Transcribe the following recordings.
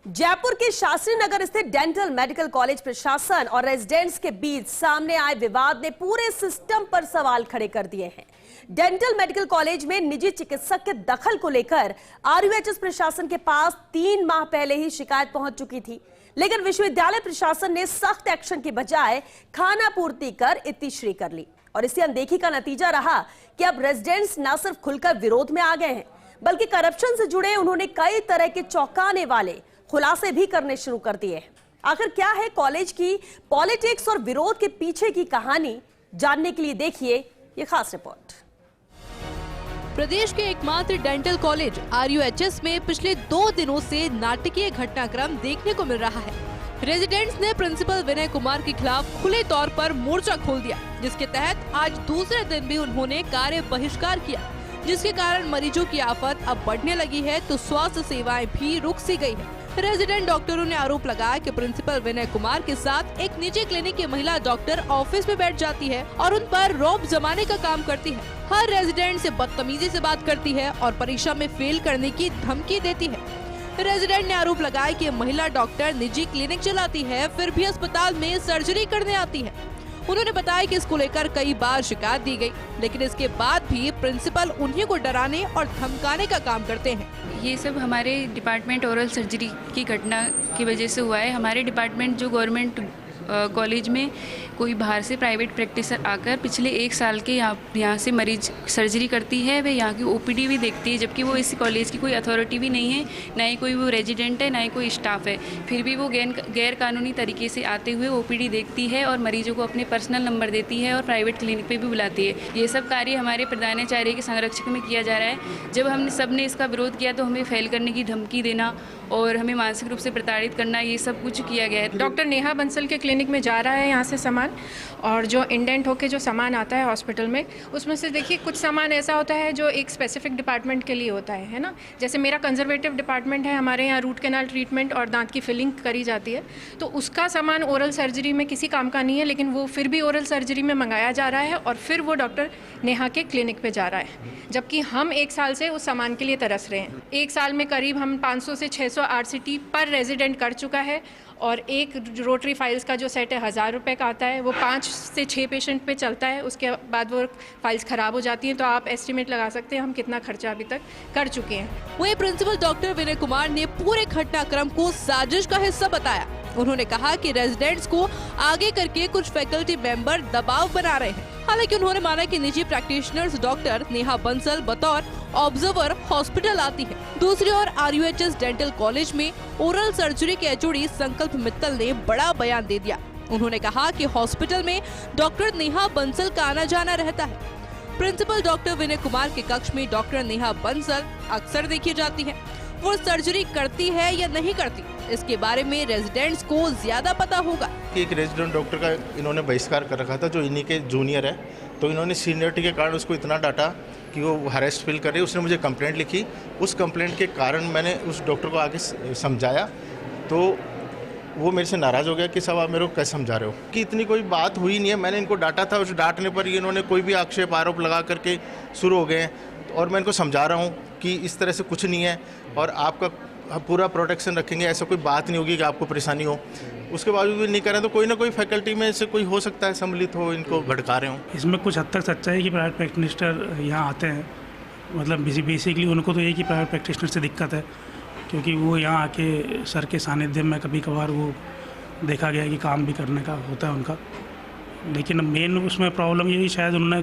जयपुर के शास्त्री नगर स्थित dental medical college प्रशासन और रेजिडेंट्स के बीच सामने आए विवाद ने पूरे सिस्टम पर सवाल खड़े कर दिए हैं। डेंटल मेडिकल कॉलेज में निजी चिकित्सक के दखल को लेकर आरयूएचएस प्रशासन के पास 3 माह पहले ही शिकायत पहुंच चुकी थी, लेकिन विश्वविद्यालय प्रशासन ने सख्त एक्शन की बजाय खानापूर्ति कर इत्तीश्री कर ली और इसी अनदेखी का नतीजा रहा कि अब रेजिडेंट्स न सिर्फ खुलकर विरोध में आ गए हैं, बल्कि करप्शन से जुड़े उन्होंने कई तरह के चौंकाने वाले खुलासे भी करने शुरू कर दिए हैं। आखिर क्या है कॉलेज की पॉलिटिक्स और विरोध के पीछे की कहानी, जानने के लिए देखिए ये खास रिपोर्ट। प्रदेश के एकमात्र डेंटल कॉलेज आरयूएचएस में पिछले 2 दिनों से नाटकीय घटनाक्रम देखने को मिल रहा है। रेजिडेंट्स ने प्रिंसिपल विनय कुमार के खिलाफ खुले तौर पर मोर्चा खोल दिया, जिसके तहत आज दूसरे दिन भी उन्होंने कार्य बहिष्कार किया, जिसके कारण मरीजों की आफत अब बढ़ने लगी है तो स्वास्थ्य सेवाएं भी रुक सी गई है। रेजिडेंट डॉक्टरों ने आरोप लगाया कि प्रिंसिपल विनय कुमार के साथ एक निजी क्लिनिक की महिला डॉक्टर ऑफिस में बैठ जाती है और उन पर रौब जमाने का काम करती है। हर रेजिडेंट से बदतमीजी से बात करती है और परीक्षा में फेल करने की धमकी देती है। रेजिडेंट ने आरोप लगाया कि महिला डॉक्टर निजी क्लिनिक चलाती है, फिर भी अस्पताल में सर्जरी करने आती है। उन्होंने बताया कि इसको लेकर कई बार शिकायत दी गई, लेकिन इसके बाद भी प्रिंसिपल उन्हीं को डराने और धमकाने का काम करते हैं। ये सब हमारे डिपार्टमेंट ओरल सर्जरी की घटना की वजह से हुआ है। हमारे डिपार्टमेंट जो गवर्नमेंट कॉलेज में कोई बाहर से प्राइवेट प्रैक्टिसर आकर पिछले 1 साल के यहाँ से मरीज सर्जरी करती है, वह यहाँ की ओपीडी भी देखती है, जबकि वो इस कॉलेज की कोई अथॉरिटी भी नहीं है, ना ही कोई वो रेजिडेंट है, ना ही कोई स्टाफ है। फिर भी वो गैर कानूनी तरीके से आते हुए ओपीडी देखती है और मरीजों को अपने पर्सनल नंबर देती है और प्राइवेट क्लिनिक पर भी बुलाती है। ये सब कार्य हमारे प्रधानाचार्य के संरक्षक में किया जा रहा है। जब हमने सबने इसका विरोध किया तो हमें फेल करने की धमकी देना और हमें मानसिक रूप से प्रताड़ित करना, ये सब कुछ किया गया है। डॉक्टर नेहा बंसल के क्लिनिक में जा रहा है यहाँ से सामान, और जो इंडेंट होके जो सामान आता है हॉस्पिटल में, उसमें से देखिए कुछ सामान ऐसा होता है जो एक स्पेसिफिक डिपार्टमेंट के लिए होता है ना। जैसे मेरा कंजर्वेटिव डिपार्टमेंट है, हमारे यहाँ रूट कैनाल ट्रीटमेंट और दांत की फिलिंग करी जाती है, तो उसका सामान ओरल सर्जरी में किसी काम का नहीं है, लेकिन वो फिर भी ओरल सर्जरी में मंगाया जा रहा है और फिर वो डॉक्टर नेहा के क्लिनिक पे जा रहा है, जबकि हम 1 साल से उस सामान के लिए तरस रहे हैं। 1 साल में करीब हम 500 से 600 आरसीटी पर रेजिडेंट कर चुका है और एक रोटरी फाइल्स का जो सेट है 1000 रुपये का आता है, वो 5 से 6 पेशेंट पे चलता है। उसके बाद वो फाइल्स ख़राब हो जाती हैं, तो आप एस्टिमेट लगा सकते हैं हम कितना खर्चा अभी तक कर चुके हैं। वहीं प्रिंसिपल डॉक्टर विनय कुमार ने पूरे घटनाक्रम को साजिश का हिस्सा बताया। उन्होंने कहा कि रेजिडेंट्स को आगे करके कुछ फैकल्टी मेंबर दबाव बना रहे हैं। हालांकि उन्होंने माना कि निजी प्रैक्टिशनर्स डॉक्टर नेहा बंसल बतौर ऑब्जर्वर हॉस्पिटल आती है। दूसरी ओर आरयूएचएस डेंटल कॉलेज में ओरल सर्जरी के एचओडी संकल्प मित्तल ने बड़ा बयान दे दिया। उन्होंने कहा कि हॉस्पिटल में डॉक्टर नेहा बंसल का आना जाना रहता है। प्रिंसिपल डॉक्टर विनय कुमार के कक्ष में डॉक्टर नेहा बंसल अक्सर देखी जाती है। वो सर्जरी करती है या नहीं करती, इसके बारे में रेजिडेंट्स को ज्यादा पता होगा। एक रेजिडेंट डॉक्टर का इन्होंने बहिष्कार कर रखा था जो इन्हीं के जूनियर है, तो इन्होंने सीनियरिटी के कारण उसको इतना डांटा कि वो हरेस्ट फील कर रही है। उसने मुझे कंप्लेंट लिखी, उस कंप्लेंट के कारण मैंने उस डॉक्टर को आगे समझाया, तो वो मेरे से नाराज़ हो गया कि साहब आप मेरे को कैसे समझा रहे हो, कि इतनी कोई बात हुई नहीं है। मैंने इनको डांटा था, उस डांटने पर ही इन्होंने कोई भी आक्षेप आरोप लगा करके शुरू हो गए और मैं इनको समझा रहा हूँ कि इस तरह से कुछ नहीं है और आपका पूरा प्रोटेक्शन रखेंगे, ऐसा कोई बात नहीं होगी कि आपको परेशानी हो। उसके बावजूद भी नहीं करें तो कोई ना कोई फैकल्टी में से कोई हो सकता है सम्मिलित हो, इनको भड़का रहे हो। इसमें कुछ हद तक सच्चाई है कि प्राइवेट प्रैक्टिशनर यहाँ आते हैं, मतलब बेसिकली उनको तो एक ही प्राइवेट प्रैक्टिशनर से दिक्कत है, क्योंकि वो यहाँ आके सर के सानिध्य में कभी कभार वो देखा गया कि काम भी करने का होता है उनका। लेकिन मेन उसमें प्रॉब्लम यही, शायद उन्होंने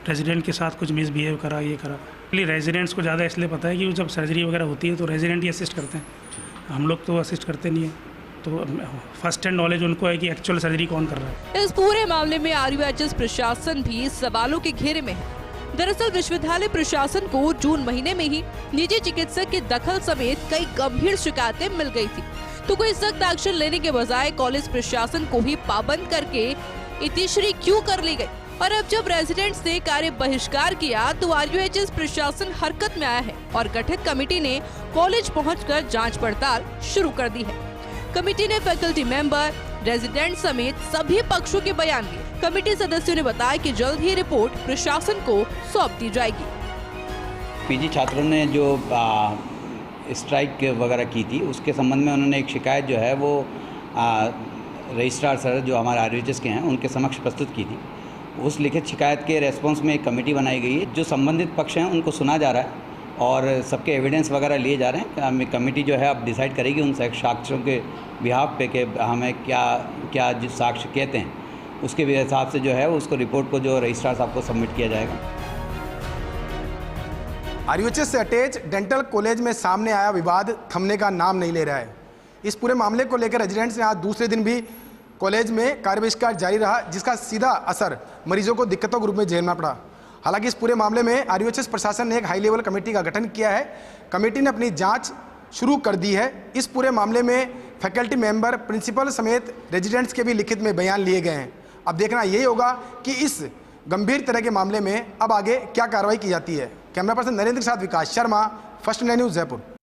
रेजिडेंट के साथ कुछ मिसबिहेव करा, ये करा। इसलिए रेजिडेंट्स को ज़्यादा इसलिए पता है कि जब सर्जरी वगैरह होती है तो रेजिडेंट ही असिस्ट करते हैं, हम लोग तो असिस्ट करते नहीं है। तो फर्स्ट हैंड नॉलेज उनको है कि एक्चुअल सर्जरी कौन कर रहा है। इस पूरे मामले में आरयूएचएस प्रशासन भी सवालों के घेरे में है। दरअसल विश्वविद्यालय प्रशासन को जून महीने में ही निजी चिकित्सक के दखल समेत कई गंभीर शिकायतें मिल गई थी, तो कोई सख्त एक्शन लेने के बजाय कॉलेज प्रशासन को ही पाबंद करके इत्तीश्री क्यों कर ली गई। और अब जब रेजिडेंट्स ने कार्य बहिष्कार किया तो आरयूएचएस प्रशासन हरकत में आया है और गठित कमेटी ने कॉलेज पहुंचकर जांच पड़ताल शुरू कर दी है। कमेटी ने फैकल्टी मेंबर, रेजिडेंट समेत सभी पक्षों के बयान लिए। कमेटी सदस्यों ने बताया कि जल्द ही रिपोर्ट प्रशासन को सौंप दी जाएगी। पीजी छात्रों ने जो स्ट्राइक वगैरह की थी, उसके संबंध में उन्होंने एक शिकायत जो है वो रजिस्ट्रार सर जो हमारे RUHS के हैं उनके समक्ष प्रस्तुत की थी। उस लिखित शिकायत के रेस्पॉन्स में एक कमेटी बनाई गई है। जो संबंधित पक्ष हैं उनको सुना जा रहा है और सबके एविडेंस वगैरह लिए जा रहे हैं। कमेटी जो है अब डिसाइड करेगी उन साक्ष्यों के बिहाफ पे कि हमें क्या क्या जो साक्ष्य कहते हैं उसके हिसाब से जो है उसको रिपोर्ट को जो रजिस्ट्रार साहब को सबमिट किया जाएगा। RUHS से अटैच डेंटल कॉलेज में सामने आया विवाद थमने का नाम नहीं ले रहा है। इस पूरे मामले को लेकर रेजिडेंट्स ने आज दूसरे दिन भी कॉलेज में कार्य बहिष्कार जारी रहा, जिसका सीधा असर मरीजों को दिक्कतों के रूप में झेलना पड़ा। हालांकि इस पूरे मामले में RUHS प्रशासन ने एक हाई लेवल कमेटी का गठन किया है। कमेटी ने अपनी जांच शुरू कर दी है। इस पूरे मामले में फैकल्टी मेंबर, प्रिंसिपल समेत रेजिडेंट्स के भी लिखित में बयान लिए गए हैं। अब देखना यही होगा कि इस गंभीर तरह के मामले में अब आगे क्या कार्रवाई की जाती है। कैमरा पर्सन नरेंद्र के साथ Vikas Sharma, First India news, Jaipur.